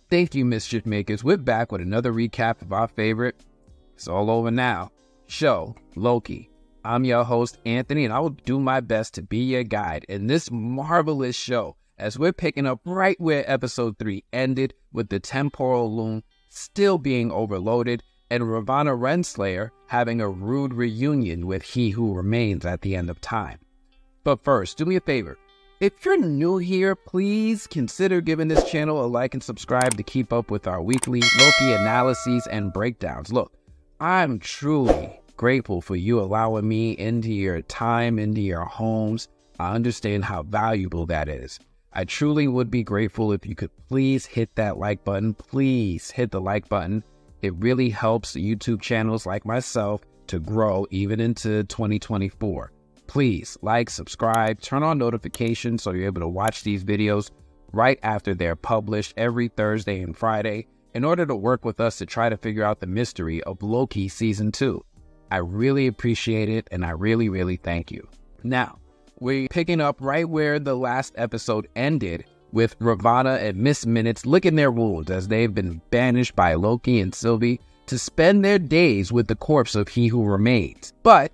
Thank you, Mischief Makers. We're back with another recap of our favorite, it's all over now, show, Loki. I'm your host, Anthony, and I will do my best to be your guide in this marvelous show as we're picking up right where episode 3 ended, with the temporal loom still being overloaded and Revonna Renslayer having a rude reunion with He Who Remains at the end of time. But first, do me a favor. If you're new here, please consider giving this channel a like and subscribe to keep up with our weekly Loki analyses and breakdowns. Look, I'm truly grateful for you allowing me into your time, into your homes. I understand how valuable that is. I truly would be grateful if you could please hit that like button. Please hit the like button. It really helps YouTube channels like myself to grow even into 2024. Please like, subscribe, turn on notifications so you're able to watch these videos right after they're published every Thursday and Friday in order to work with us to try to figure out the mystery of Loki Season 2. I really appreciate it, and I really thank you. Now, we're picking up right where the last episode ended, with Revonna and Miss Minutes licking their wounds as they've been banished by Loki and Sylvie to spend their days with the corpse of He Who Remains. But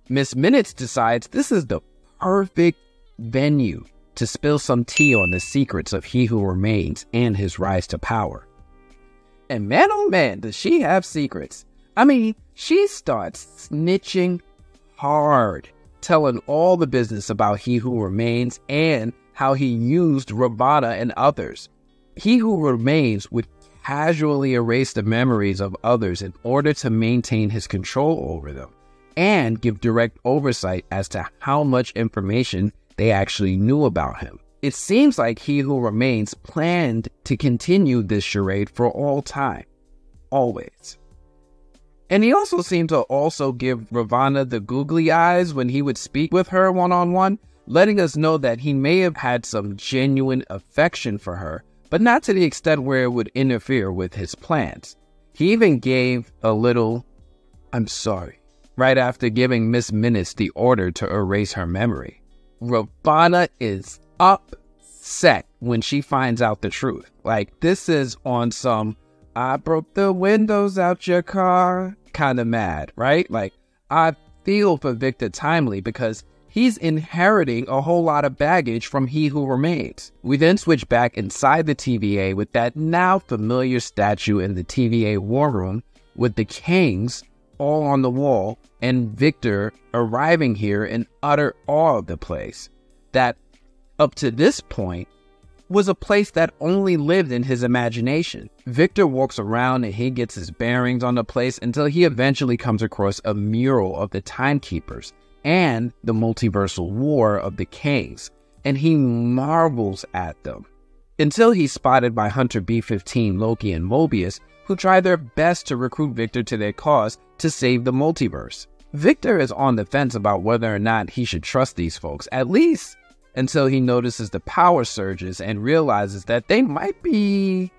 Miss Minutes decides this is the perfect venue to spill some tea on the secrets of He Who Remains and his rise to power. And man, oh man, does she have secrets. I mean, she starts snitching hard, telling all the business about He Who Remains and how he used Revonna and others. He Who Remains would casually erase the memories of others in order to maintain his control over them and give direct oversight as to how much information they actually knew about him. It seems like He Who Remains planned to continue this charade for all time. Always. And he also seemed to also give Revonna the googly eyes when he would speak with her one-on-one, letting us know that he may have had some genuine affection for her, but not to the extent where it would interfere with his plans. He even gave a little, "I'm sorry," right after giving Miss Minutes the order to erase her memory. Revonna is upset when she finds out the truth. Like, this is on some, "I broke the windows out your car" kind of mad, right? Like, I feel for Victor Timely because he's inheriting a whole lot of baggage from He Who Remains. We then switch back inside the TVA with that now familiar statue in the TVA war room with the Kings all on the wall and Victor arriving here in utter awe of the place. That, up to this point, was a place that only lived in his imagination. Victor walks around and he gets his bearings on the place until he eventually comes across a mural of the Timekeepers and the multiversal war of the Kings, and he marvels at them. Until he's spotted by Hunter B-15, Loki, and Mobius, who try their best to recruit Victor to their cause to save the multiverse. Victor is on the fence about whether or not he should trust these folks, at least until he notices the power surges and realizes that they might be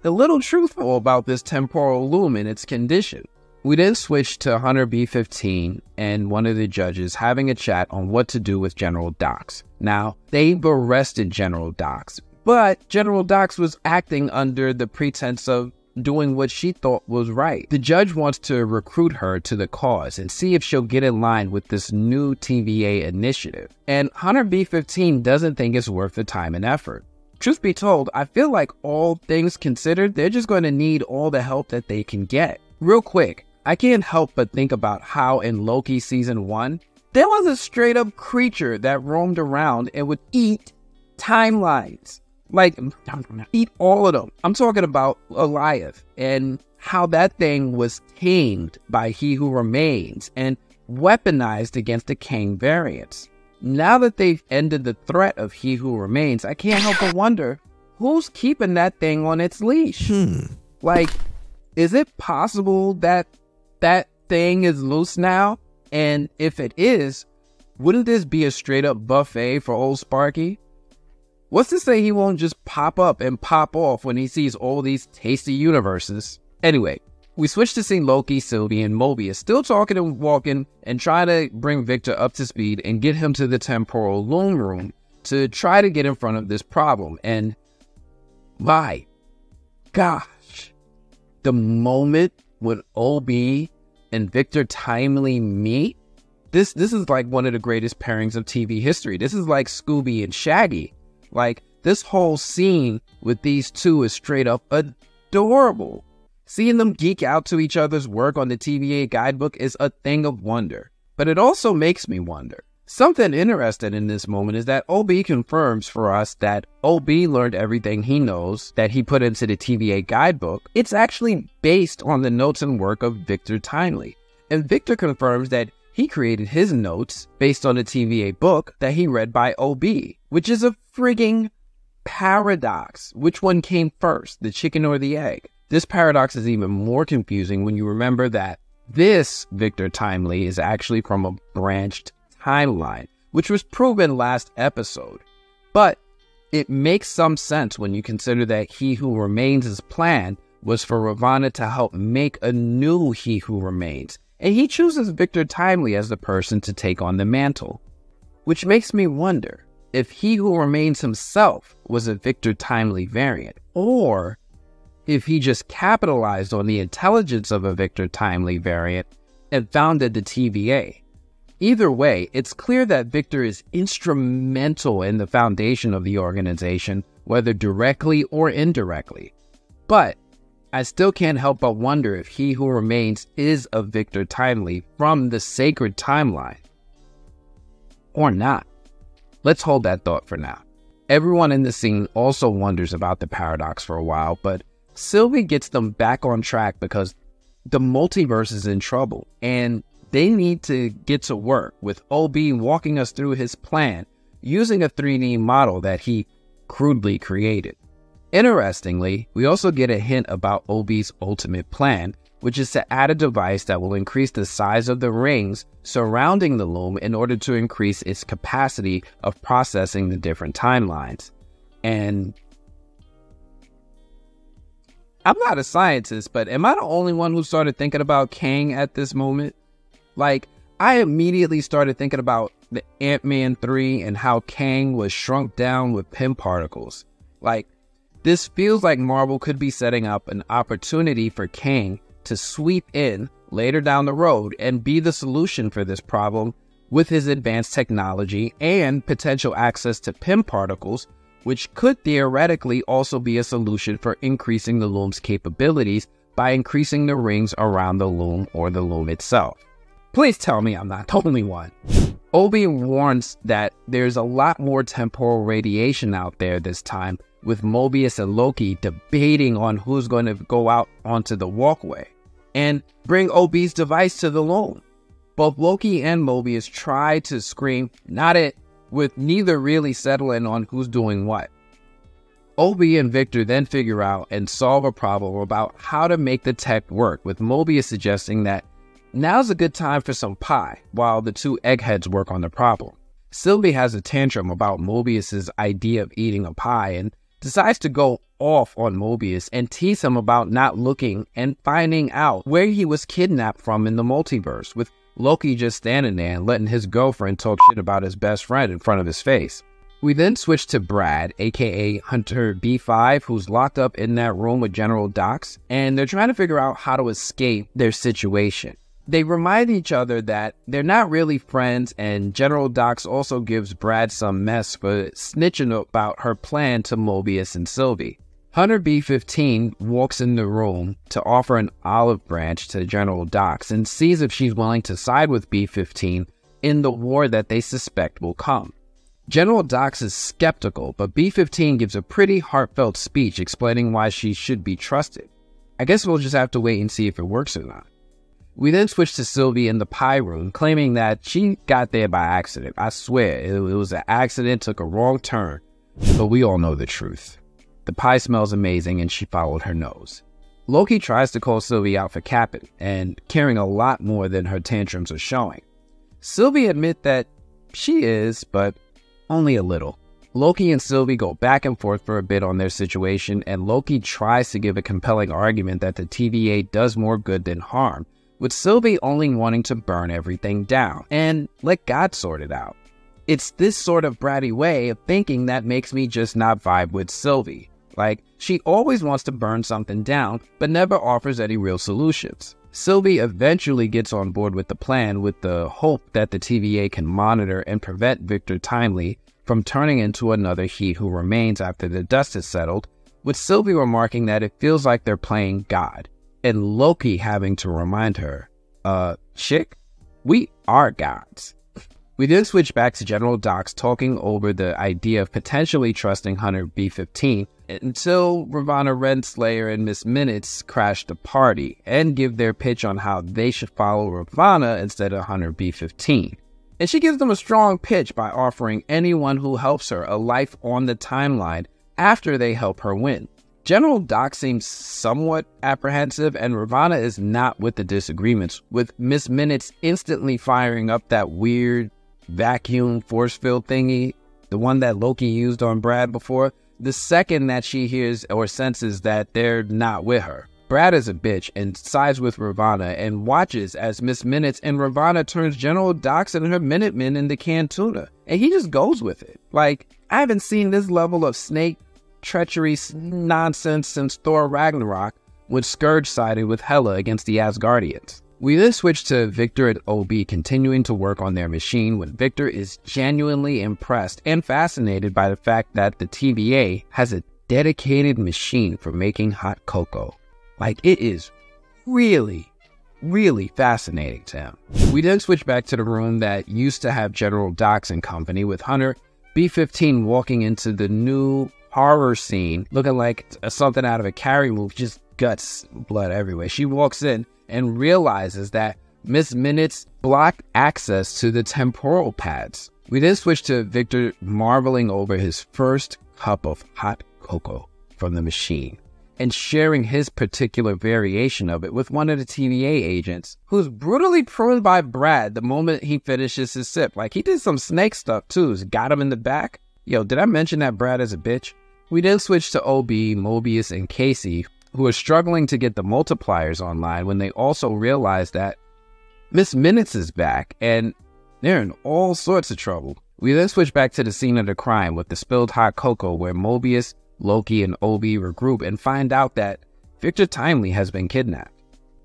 a little truthful about this temporal loom and its condition. We then switch to Hunter B-15 and one of the judges having a chat on what to do with General Dox. Now, they've arrested General Dox, but General Dox was acting under the pretense of doing what she thought was right. The judge wants to recruit her to the cause and see if she'll get in line with this new TVA initiative. And Hunter B-15 doesn't think it's worth the time and effort. Truth be told, I feel like all things considered, they're just going to need all the help that they can get. Real quick, I can't help but think about how in Loki Season 1, there was a straight up creature that roamed around and would eat timelines. Like, eat all of them. I'm talking about Goliath and how that thing was tamed by He Who Remains and weaponized against the Time Variance. Now that they've ended the threat of He Who Remains, I can't help but wonder, who's keeping that thing on its leash? Like, is it possible that that thing is loose now? And if it is, wouldn't this be a straight up buffet for old Sparky? What's to say he won't just pop up and pop off when he sees all these tasty universes? Anyway, we switch to seeing Loki, Sylvie, and Mobius still talking and walking and trying to bring Victor up to speed and get him to the temporal loom room to try to get in front of this problem. And why? gosh. The moment when OB and Victor Timely meet, this is like one of the greatest pairings of TV history. This is like Scooby and Shaggy. Like, this whole scene with these two is straight up adorable. Seeing them geek out to each other's work on the TVA guidebook is a thing of wonder. But it also makes me wonder. Something interesting in this moment is that OB confirms for us that OB learned everything he knows that he put into the TVA guidebook. It's actually based on the notes and work of Victor Timely. And Victor confirms that he created his notes based on the TVA book that he read by OB, which is a frigging paradox. Which one came first, the chicken or the egg? This paradox is even more confusing when you remember that this Victor Timely is actually from a branched timeline, which was proven last episode. But it makes some sense when you consider that He Who Remains' plan was for Revonna to help make a new He Who Remains, and he chooses Victor Timely as the person to take on the mantle. Which makes me wonder if He Who Remains himself was a Victor Timely variant, or if he just capitalized on the intelligence of a Victor Timely variant and founded the TVA. Either way, it's clear that Victor is instrumental in the foundation of the organization, whether directly or indirectly. But I still can't help but wonder if He Who Remains is a Victor Timely from the sacred timeline. Or not. Let's hold that thought for now. Everyone in the scene also wonders about the paradox for a while, but Sylvie gets them back on track because the multiverse is in trouble, and they need to get to work, with OB walking us through his plan using a 3D model that he crudely created. Interestingly, we also get a hint about OB's ultimate plan, which is to add a device that will increase the size of the rings surrounding the loom in order to increase its capacity of processing the different timelines. And I'm not a scientist, but am I the only one who started thinking about Kang at this moment? Like, I immediately started thinking about the Ant-Man 3 and how Kang was shrunk down with Pym particles. Like, this feels like Marvel could be setting up an opportunity for Kang to sweep in later down the road and be the solution for this problem with his advanced technology and potential access to Pym particles, which could theoretically also be a solution for increasing the loom's capabilities by increasing the rings around the loom or the loom itself. Please tell me I'm not the only one. OB warns that there's a lot more temporal radiation out there this time, with Mobius and Loki debating on who's going to go out onto the walkway and bring OB's device to the loom. Both Loki and Mobius try to scream, "Not it," with neither really settling on who's doing what. OB and Victor then figure out and solve a problem about how to make the tech work, with Mobius suggesting that now's a good time for some pie, while the two eggheads work on the problem. Sylvie has a tantrum about Mobius's idea of eating a pie and decides to go off on Mobius and tease him about not looking and finding out where he was kidnapped from in the multiverse, with Loki just standing there and letting his girlfriend talk shit about his best friend in front of his face. We then switch to Brad, aka Hunter B5, who's locked up in that room with General Dox, and they're trying to figure out how to escape their situation. They remind each other that they're not really friends, and General Dox also gives Brad some mess for snitching about her plan to Mobius and Sylvie. Hunter B15 walks in the room to offer an olive branch to General Dox and sees if she's willing to side with B15 in the war that they suspect will come. General Dox is skeptical, but B15 gives a pretty heartfelt speech explaining why she should be trusted. I guess we'll just have to wait and see if it works or not. We then switch to Sylvie in the pie room, claiming that she got there by accident. I swear, it was an accident, took a wrong turn. But we all know the truth. The pie smells amazing and she followed her nose. Loki tries to call Sylvie out for capping and caring a lot more than her tantrums are showing. Sylvie admits that she is, but only a little. Loki and Sylvie go back and forth for a bit on their situation, and Loki tries to give a compelling argument that the TVA does more good than harm, with Sylvie only wanting to burn everything down and let God sort it out. It's this sort of bratty way of thinking that makes me just not vibe with Sylvie. Like, she always wants to burn something down, but never offers any real solutions. Sylvie eventually gets on board with the plan with the hope that the TVA can monitor and prevent Victor Timely from turning into another Heat who remains after the dust has settled, with Sylvie remarking that it feels like they're playing God, and Loki having to remind her, chick, we are gods. We then switch back to General Dox talking over the idea of potentially trusting Hunter B-15 until Revonna Renslayer and Miss Minutes crash the party and give their pitch on how they should follow Revonna instead of Hunter B-15. And she gives them a strong pitch by offering anyone who helps her a life on the timeline after they help her win. General Dox seems somewhat apprehensive, and Revonna is not with the disagreements, with Miss Minutes instantly firing up that weird vacuum force field thingy, the one that Loki used on Brad before, the second that she hears or senses that they're not with her. Brad is a bitch and sides with Revonna and watches as Miss Minutes and Revonna turns General Dox and her Minutemen into canned tuna, and he just goes with it. Like, I haven't seen this level of snake treachery nonsense since Thor Ragnarok, when Scourge sided with Hela against the Asgardians. We then switch to Victor and OB continuing to work on their machine when Victor is genuinely impressed and fascinated by the fact that the TVA has a dedicated machine for making hot cocoa. Like, it is really fascinating to him. We then switch back to the room that used to have General Dox and company, with Hunter B-15 walking into the new horror scene looking like something out of a Carrie movie, just guts, blood everywhere. She walks in and realizes that Miss Minutes blocked access to the temporal pads. We then switch to Victor marveling over his first cup of hot cocoa from the machine and sharing his particular variation of it with one of the TVA agents, who's brutally pruned by Brad the moment he finishes his sip. Like, he did some snake stuff too, got him in the back. Yo, did I mention that Brad is a bitch? We then switch to OB, Mobius, and Casey, who are struggling to get the multipliers online when they also realize that Miss Minutes is back and they're in all sorts of trouble. We then switch back to the scene of the crime with the spilled hot cocoa, where Mobius, Loki, and OB regroup and find out that Victor Timely has been kidnapped.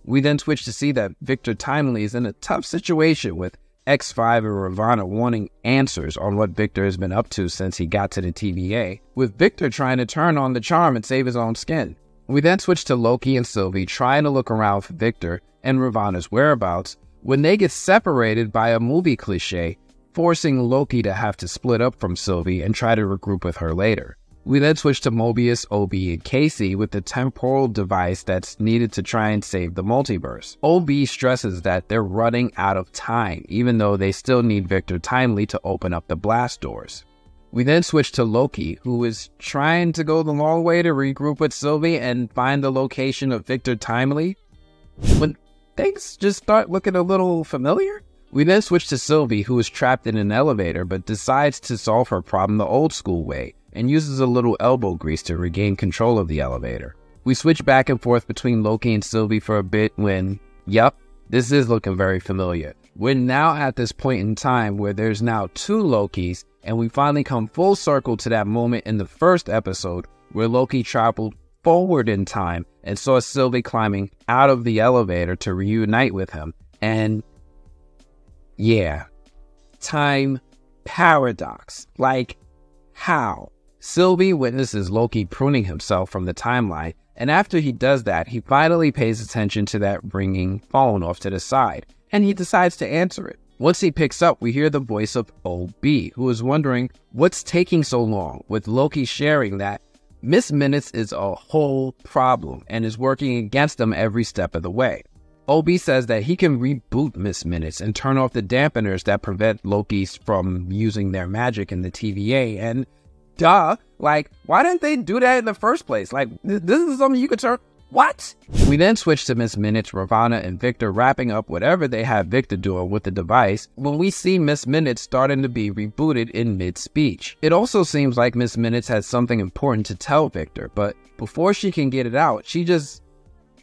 We then switch to see that Victor Timely is in a tough situation, with X5 and Revonna wanting answers on what Victor has been up to since he got to the TVA, with Victor trying to turn on the charm and save his own skin. We then switch to Loki and Sylvie trying to look around for Victor and Ravonna's whereabouts when they get separated by a movie cliche, forcing Loki to have to split up from Sylvie and try to regroup with her later. We then switch to Mobius, OB, and Casey with the temporal device that's needed to try and save the multiverse. OB stresses that they're running out of time, even though they still need Victor Timely to open up the blast doors. We then switch to Loki, who is trying to go the long way to regroup with Sylvie and find the location of Victor Timely, when things just start looking a little familiar. We then switch to Sylvie, who is trapped in an elevator but decides to solve her problem the old school way, and uses a little elbow grease to regain control of the elevator. We switch back and forth between Loki and Sylvie for a bit when, yup, this is looking very familiar. We're now at this point in time where there's now two Lokis, and we finally come full circle to that moment in the first episode where Loki traveled forward in time and saw Sylvie climbing out of the elevator to reunite with him. And yeah, time paradox. Like, how? Sylvie witnesses Loki pruning himself from the timeline, and after he does that, he finally pays attention to that ringing phone off to the side, and he decides to answer it. Once he picks up, we hear the voice of OB, who is wondering what's taking so long, with Loki sharing that Miss Minutes is a whole problem and is working against them every step of the way. OB says that he can reboot Miss Minutes and turn off the dampeners that prevent Lokis from using their magic in the TVA, and duh, like, why didn't they do that in the first place? Like, this is something you could turn... What? We then switch to Miss Minutes, Revonna, and Victor wrapping up whatever they have Victor doing with the device when we see Miss Minutes starting to be rebooted in mid-speech. It also seems like Miss Minutes has something important to tell Victor, but before she can get it out, she just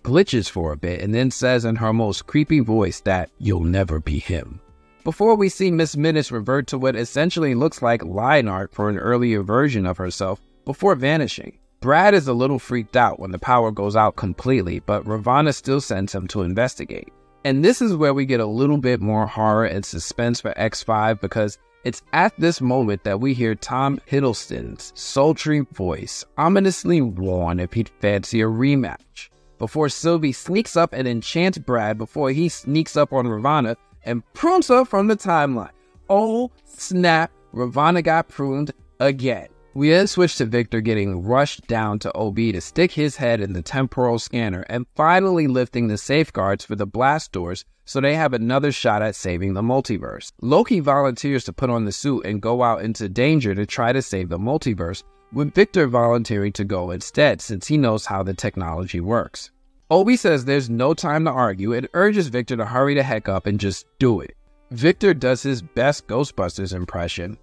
glitches for a bit and then says in her most creepy voice that you'll never be him. Before we see Miss Minutes revert to what essentially looks like line art for an earlier version of herself before vanishing. Brad is a little freaked out when the power goes out completely, but Revonna still sends him to investigate. And this is where we get a little bit more horror and suspense for X5, because it's at this moment that we hear Tom Hiddleston's sultry voice ominously warn if he'd fancy a rematch, before Sylvie sneaks up and enchants Brad before he sneaks up on Revonna and prunes her from the timeline. Oh snap, Revonna got pruned again. We then switch to Victor getting rushed down to OB to stick his head in the temporal scanner and finally lifting the safeguards for the blast doors so they have another shot at saving the multiverse. Loki volunteers to put on the suit and go out into danger to try to save the multiverse, with Victor volunteering to go instead since he knows how the technology works. Obi says there's no time to argue and urges Victor to hurry the heck up and just do it. Victor does his best Ghostbusters impression,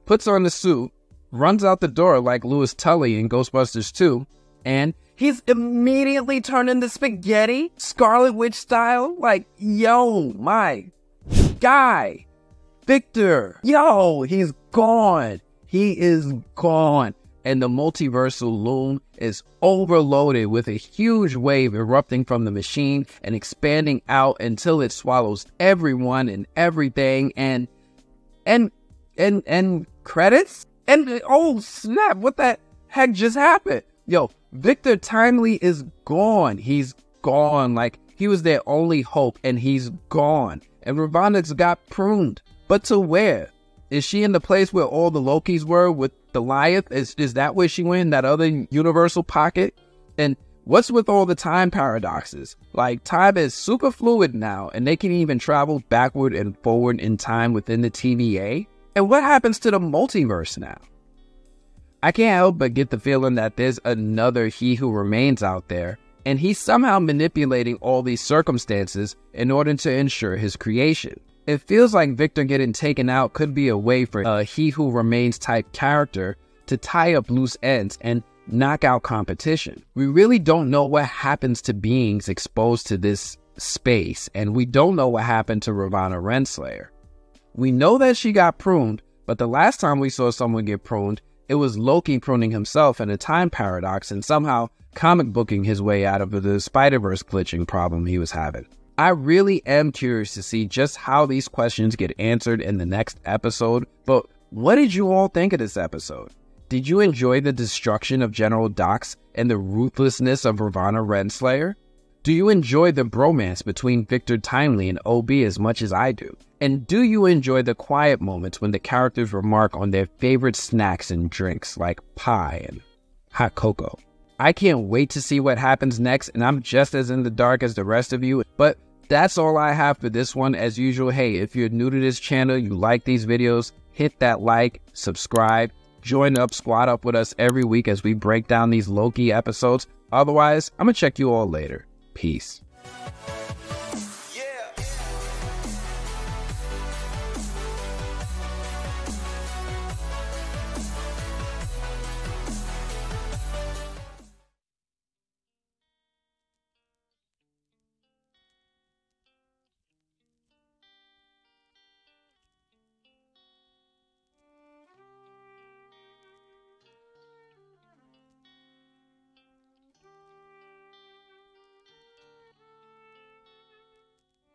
puts on the suit, runs out the door like Louis Tully in Ghostbusters 2, and he's immediately turned into spaghetti, Scarlet Witch style. Like, yo, my guy, Victor, yo, he's gone. He is gone. And the multiversal loom is overloaded with a huge wave erupting from the machine and expanding out until it swallows everyone and everything, and credits? And oh snap, what the heck just happened? Yo, Victor Timely is gone. He's gone. Like, he was their only hope and he's gone. And Revonna's got pruned. But to where? Is she in the place where all the Lokis were with Goliath? Is that where she went, in that other universal pocket? And what's with all the time paradoxes? Like, time is super fluid now and they can even travel backward and forward in time within the TVA. And what happens to the multiverse now? I can't help but get the feeling that there's another He Who Remains out there, and he's somehow manipulating all these circumstances in order to ensure his creation. It feels like Victor getting taken out could be a way for a He Who Remains type character to tie up loose ends and knock out competition. We really don't know what happens to beings exposed to this space, and we don't know what happened to Revonna Renslayer. We know that she got pruned, but the last time we saw someone get pruned, it was Loki pruning himself in a time paradox and somehow comic booking his way out of the Spider-Verse glitching problem he was having. I really am curious to see just how these questions get answered in the next episode, but what did you all think of this episode? Did you enjoy the destruction of General Dox and the ruthlessness of Revonna Renslayer? Do you enjoy the bromance between Victor Timely and OB as much as I do? And do you enjoy the quiet moments when the characters remark on their favorite snacks and drinks like pie and hot cocoa? I can't wait to see what happens next, and I'm just as in the dark as the rest of you, but that's all I have for this one. As usual, hey, if you're new to this channel, you like these videos, hit that like, subscribe, join up, squad up with us every week as we break down these Loki episodes. Otherwise, I'm gonna check you all later. Peace.